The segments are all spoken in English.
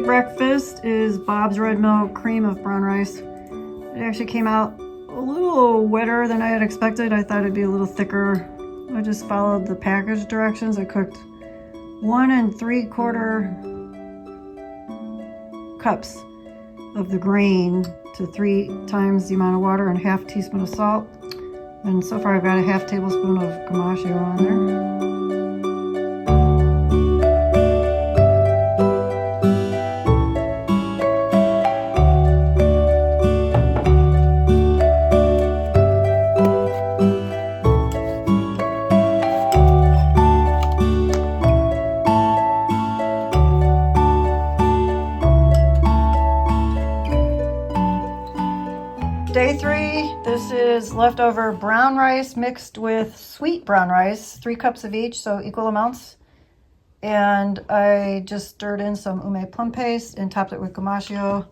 breakfast is Bob's Red Mill cream of brown rice. It actually came out a little wetter than I had expected. I thought it'd be a little thicker. I just followed the package directions. I cooked 1 3/4 cups of the grain to 3 times the amount of water and ½ teaspoon of salt. And so far I've got a ½ tablespoon of gamashio on there. Day 3, this is leftover brown rice mixed with sweet brown rice, 3 cups of each, so equal amounts. And I just stirred in some ume plum paste and topped it with gamashio.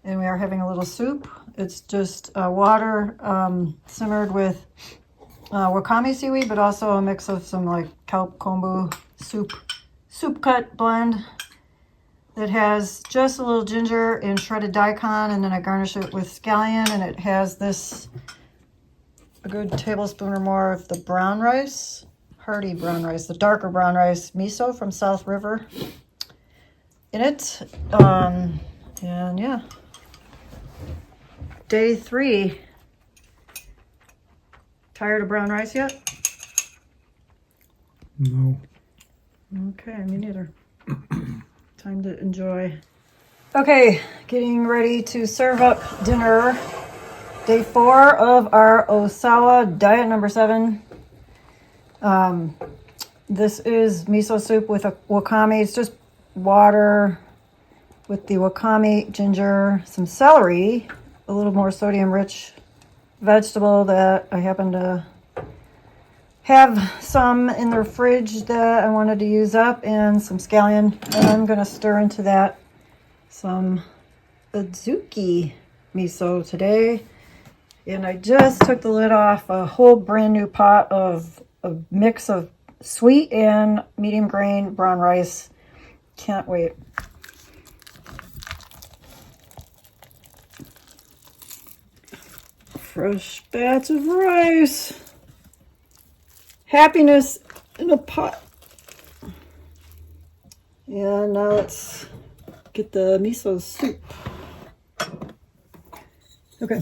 And we are having a little soup. It's just water simmered with wakame seaweed, but also a mix of some like kelp kombu soup cut blend that has just a little ginger and shredded daikon, and then I garnish it with scallion, and it has a good tablespoon or more of the brown rice, hearty brown rice, the darker brown rice, miso from South River in it. And yeah. Day 3. Tired of brown rice yet? No. Okay, me neither. Time to enjoy. Okay, getting ready to serve up dinner. Day 4 of our Ohsawa Diet No. 7. This is miso soup with a wakame. It's just water with the wakame, ginger, some celery, a little more sodium-rich vegetable that I happen to have some in the fridge that I wanted to use up, and some scallion. And I'm going to stir into that some adzuki miso today. And I just took the lid off a whole brand new pot of a mix of sweet and medium grain brown rice. Can't wait. Fresh batch of rice. Happiness in a pot. And now let's get the miso soup. Okay.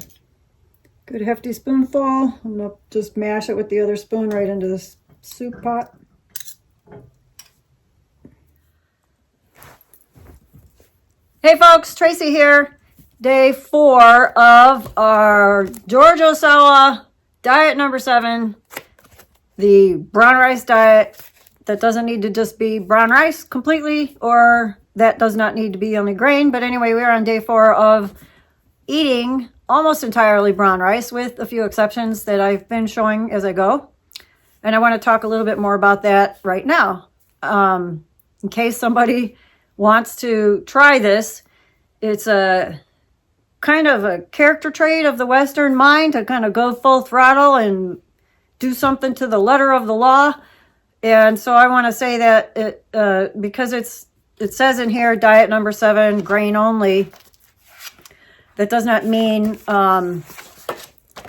Good hefty spoonful. I'm going to just mash it with the other spoon right into this soup pot. Hey folks, Tracy here. Day 4 of our George Ohsawa Diet No. 7. The brown rice diet that doesn't need to just be brown rice completely, or that does not need to be only grain. But anyway, we are on day 4 of eating almost entirely brown rice, with a few exceptions that I've been showing as I go. And I want to talk a little bit more about that right now. In case somebody wants to try this, it's a kind of a character trait of the Western mind to kind of go full throttle and do something to the letter of the law. And so I want to say that it because it says in here diet number 7, grain only, that does not mean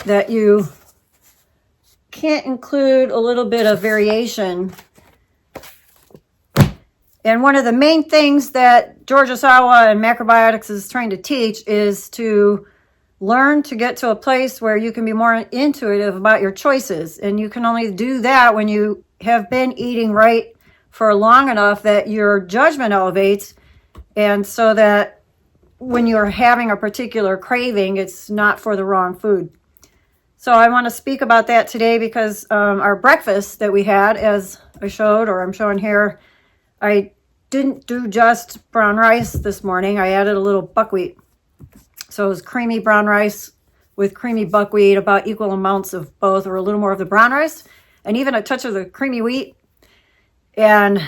that you can't include a little bit of variation. And one of the main things that George Ohsawa and macrobiotics is trying to teach is to learn to get to a place where you can be more intuitive about your choices. And you can only do that when you have been eating right for long enough that your judgment elevates, and so that when you're having a particular craving, it's not for the wrong food. So I want to speak about that today because our breakfast that we had, as I showed, or I'm showing here, I didn't do just brown rice this morning. I added a little buckwheat. So it was creamy brown rice with creamy buckwheat, about equal amounts of both, or a little more of the brown rice, and even a touch of the creamy wheat. And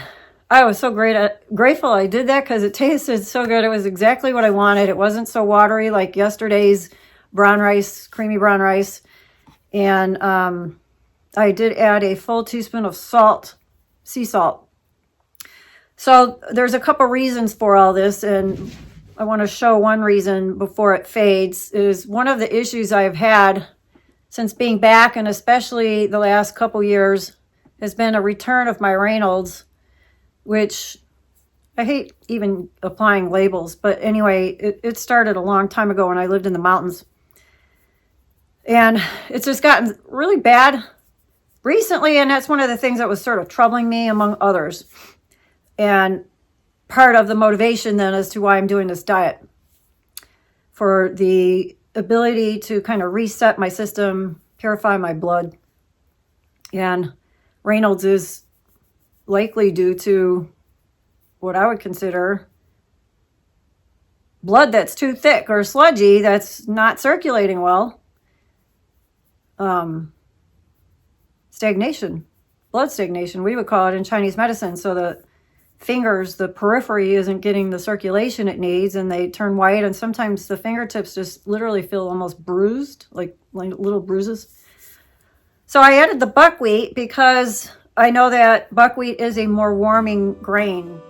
I was so grateful I did that, because it tasted so good. It was exactly what I wanted. It wasn't so watery like yesterday's brown rice, creamy brown rice. And I did add a full teaspoon of salt, sea salt. So there's a couple reasons for all this, and I want to show one reason before it fades. Is one of the issues I've had since being back, and especially the last couple years, has been a return of my Raynaud's, which I hate even applying labels, but anyway, it started a long time ago when I lived in the mountains. And it's just gotten really bad recently, and that's one of the things that was sort of troubling me, among others. And part of the motivation then as to why I'm doing this diet, for the ability to kind of reset my system, purify my blood. And Raynaud's is likely due to what I would consider blood that's too thick or sludgy, that's not circulating well. Stagnation, blood stagnation, we would call it in Chinese medicine. So the fingers, the periphery isn't getting the circulation it needs, and they turn white, and sometimes the fingertips just literally feel almost bruised, like little bruises. So I added the buckwheat because I know that buckwheat is a more warming grain.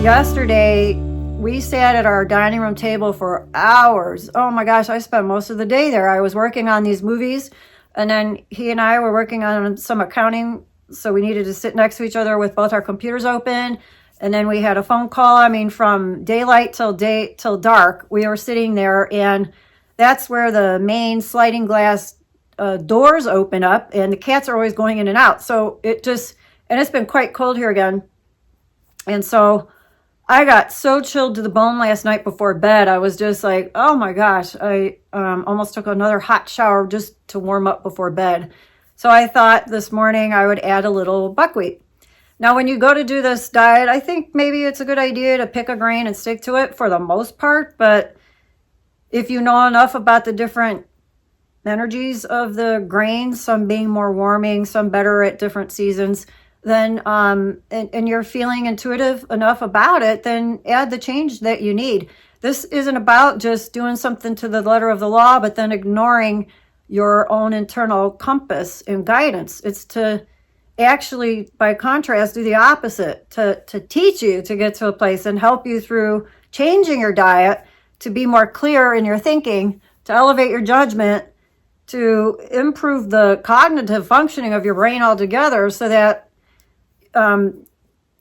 Yesterday, we sat at our dining room table for hours. Oh my gosh, I spent most of the day there. I was working on these movies, and then he and I were working on some accounting, so we needed to sit next to each other with both our computers open. And then we had a phone call. I mean, from daylight till dark, we were sitting there, and that's where the main sliding glass doors open up, and the cats are always going in and out. So and it's been quite cold here again. And so I got so chilled to the bone last night before bed. I was just like, oh my gosh, I almost took another hot shower just to warm up before bed. So I thought this morning I would add a little buckwheat. Now, when you go to do this diet, I think maybe it's a good idea to pick a grain and stick to it for the most part. But if you know enough about the different energies of the grains, some being more warming, some better at different seasons, then and you're feeling intuitive enough about it, then add the change that you need. This isn't about just doing something to the letter of the law, but then ignoring your own internal compass and guidance. It's to actually, by contrast, do the opposite, to teach you to get to a place and help you through changing your diet, to be more clear in your thinking, to elevate your judgment, to improve the cognitive functioning of your brain altogether, so that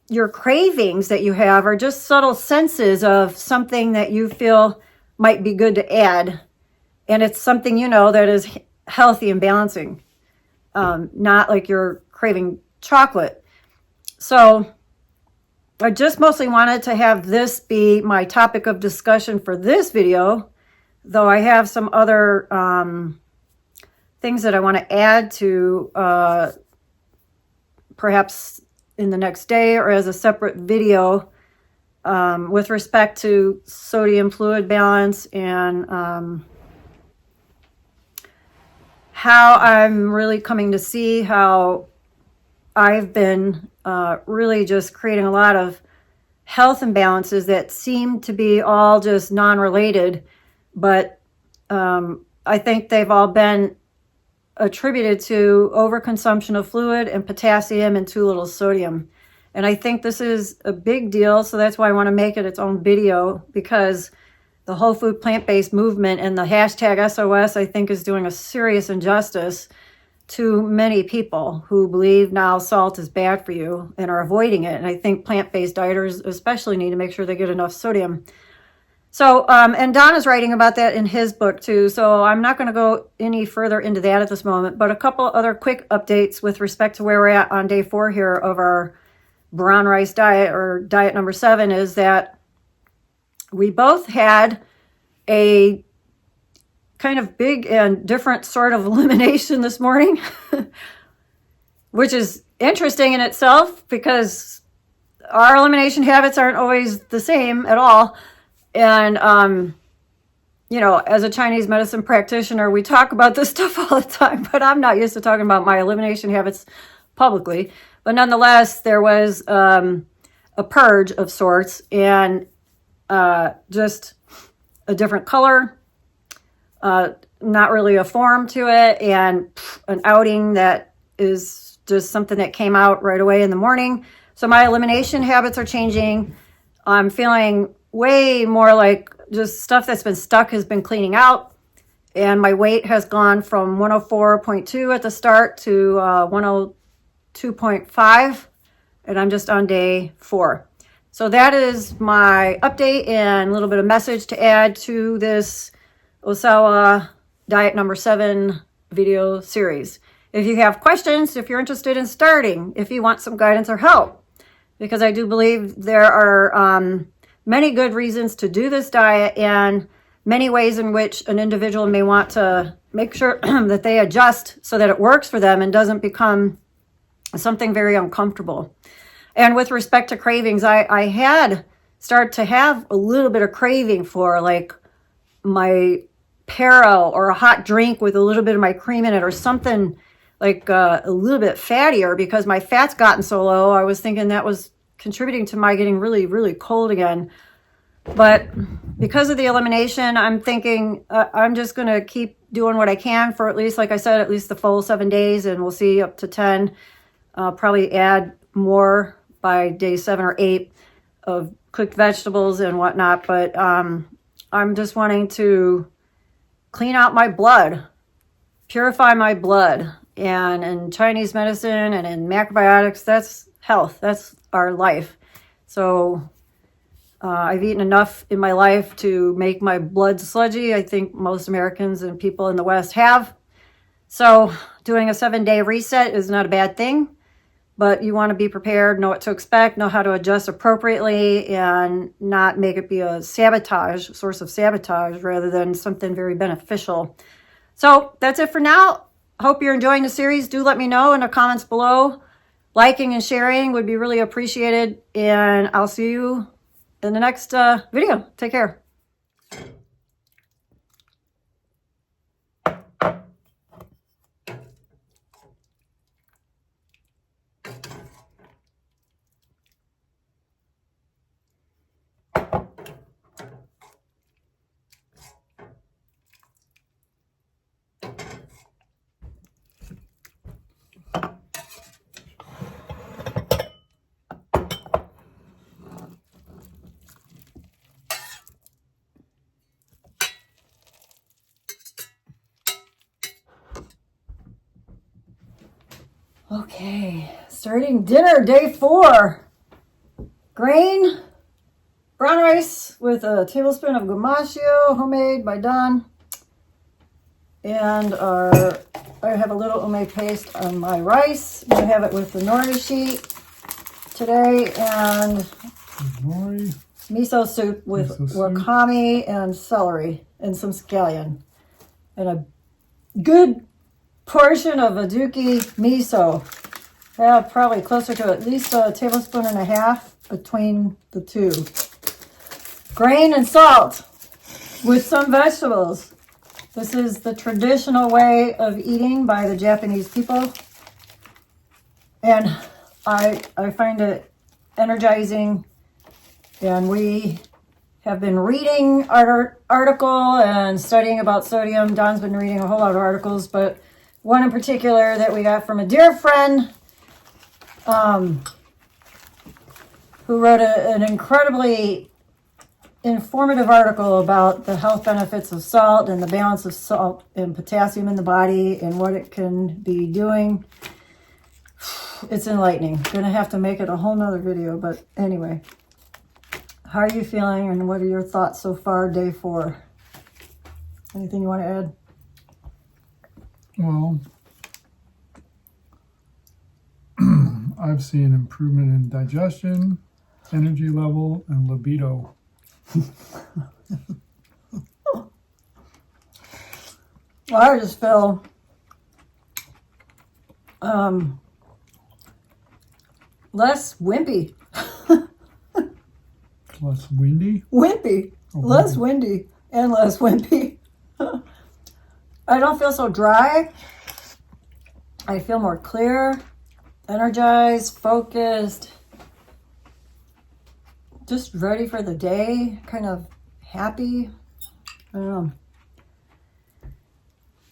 your cravings that you have are just subtle senses of something that you feel might be good to add. And it's something, that is healthy and balancing, not like you're craving chocolate. So I just mostly wanted to have this be my topic of discussion for this video, though I have some other things that I want to add to perhaps in the next day or as a separate video with respect to sodium fluid balance and how I'm really coming to see how I've been really just creating a lot of health imbalances that seem to be all just non-related, but I think they've all been attributed to overconsumption of fluid and potassium and too little sodium. And I think this is a big deal, so that's why I want to make it its own video, because the whole food plant-based movement and the hashtag SOS, I think, is doing a serious injustice to many people who believe now salt is bad for you and are avoiding it. And I think plant-based dieters especially need to make sure they get enough sodium. So, and Don is writing about that in his book too, so I'm not going to go any further into that at this moment, but a couple other quick updates with respect to where we're at on day 4 here of our brown rice diet, or diet number 7, is that we both had a kind of big and different sort of elimination this morning, which is interesting in itself because our elimination habits aren't always the same at all. And, as a Chinese medicine practitioner, we talk about this stuff all the time, but I'm not used to talking about my elimination habits publicly. But nonetheless, there was a purge of sorts, and just a different color, not really a form to it, and an outing that is just something that came out right away in the morning. So my elimination habits are changing. I'm feeling way more like just stuff that's been stuck has been cleaning out. And my weight has gone from 104.2 at the start to 102.5. And I'm just on day 4. So that is my update and a little bit of message to add to this Ohsawa Diet No. 7 video series. If you have questions, if you're interested in starting, if you want some guidance or help, because I do believe there are many good reasons to do this diet and many ways in which an individual may want to make sure that they adjust so that it works for them and doesn't become something very uncomfortable. And with respect to cravings, I had started to have a little bit of craving for like my Pero or a hot drink with a little bit of my cream in it or something like a little bit fattier because my fat's gotten so low. I was thinking that was contributing to my getting really, really cold again. But because of the elimination, I'm thinking I'm just going to keep doing what I can for at least, like I said, at least the full 7 days, and we'll see up to 10. Probably add more by day 7 or 8 of cooked vegetables and whatnot. But I'm just wanting to clean out my blood, purify my blood. And in Chinese medicine and in macrobiotics, that's health. That's our life. So I've eaten enough in my life to make my blood sludgy. I think most Americans and people in the West have. So doing a 7-day reset is not a bad thing, but you want to be prepared, know what to expect, know how to adjust appropriately, and not make it be a source of sabotage rather than something very beneficial. So that's it for now. Hope you're enjoying the series. Do let me know in the comments below. Liking and sharing would be really appreciated. And I'll see you in the next video. Take care. Okay, starting dinner, day 4. Grain, brown rice with a tablespoon of gumashio, homemade by Don. And I have a little ume paste on my rice. I have it with the nori sheet today, and miso soup with wakame and celery and some scallion. And a good portion of aduki miso. Yeah, probably closer to at least a tablespoon and a half between the two. Grain and salt with some vegetables. This is the traditional way of eating by the Japanese people. And I find it energizing. And we have been reading our article and studying about sodium. Don's been reading a whole lot of articles, but one in particular that we got from a dear friend who wrote an incredibly informative article about the health benefits of salt and the balance of salt and potassium in the body and what it can be doing. It's enlightening. Gonna have to make it a whole nother video, but anyway. How are you feeling and what are your thoughts so far, day 4? Anything you want to add? Well, I've seen improvement in digestion, energy level, and libido. Well, I just feel less wimpy. Less windy? Wimpy. Oh, less windy and less wimpy. I don't feel so dry. I feel more clear, energized, focused. just ready for the day, kind of happy. I don't know.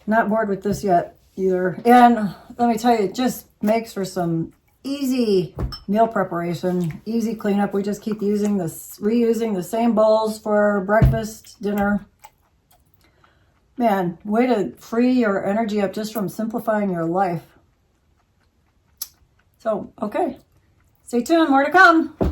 Not bored with this yet either. And let me tell you, it just makes for some easy meal preparation, easy cleanup. We just keep reusing the same bowls for breakfast, dinner. Man, way to free your energy up just from simplifying your life. So, okay. Stay tuned, more to come.